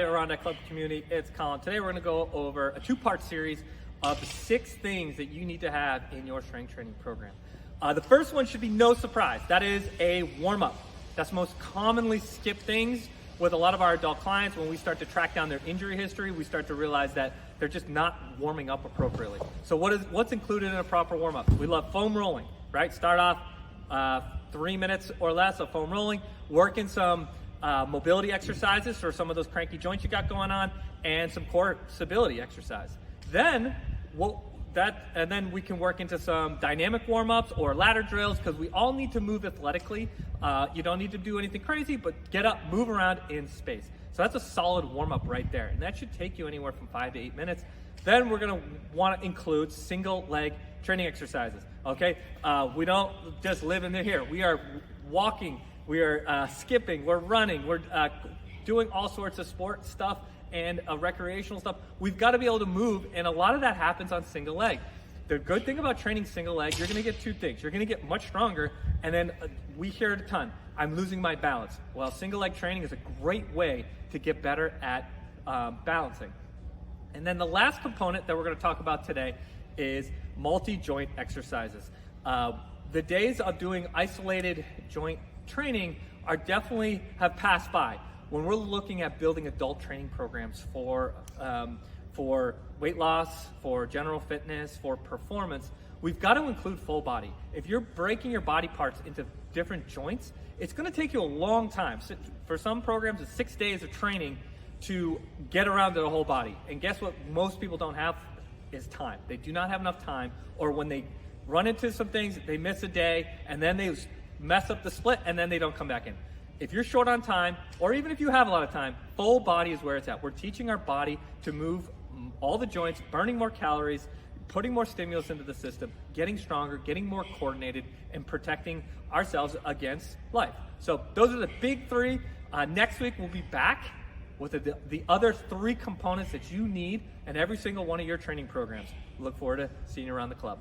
Adirondack Club community, it's Colin. Today we're going to go over a two-part series of 6 things that you need to have in your strength training program. The first one should be no surprise. That is a warm-up. That's most commonly skipped things with a lot of our adult clients. When we start to track down their injury history, we start to realize that they're just not warming up appropriately. So what's included in a proper warm-up? We love foam rolling, right? Start off 3 minutes or less of foam rolling, working some mobility exercises for some of those cranky joints you got going on, and some core stability exercise. Then then we can work into some dynamic warm-ups or ladder drills, because we all need to move athletically. You don't need to do anything crazy, but get up, move around in space. So that's a solid warm-up right there, and that should take you anywhere from 5 to 8 minutes. Then we're gonna wanna include single leg training exercises, okay? We don't just live in here. We are walking, we are skipping, we're running, we're doing all sorts of sport stuff and recreational stuff. We've got to be able to move, and a lot of that happens on single leg. The good thing about training single leg, you're going to get 2 things. You're going to get much stronger, and then we hear it a ton, I'm losing my balance. Well, single leg training is a great way to get better at balancing. And then the last component that we're going to talk about today is multi-joint exercises. The days of doing isolated joint training are definitely have passed by. When we're looking at building adult training programs for weight loss, for general fitness, for performance, we've got to include full body. If you're breaking your body parts into different joints, it's going to take you a long time. So for some programs, it's 6 days of training to get around to the whole body. And guess what most people don't have is time. They do not have enough time, or when they run into some things, they miss a day, and then they mess up the split, and then they don't come back in. If you're short on time, or even if you have a lot of time, full body is where it's at. We're teaching our body to move all the joints, burning more calories, putting more stimulus into the system, getting stronger, getting more coordinated, and protecting ourselves against life. So those are the big 3. Next week, we'll be back with the other 3 components that you need in every single one of your training programs. Look forward to seeing you around the club.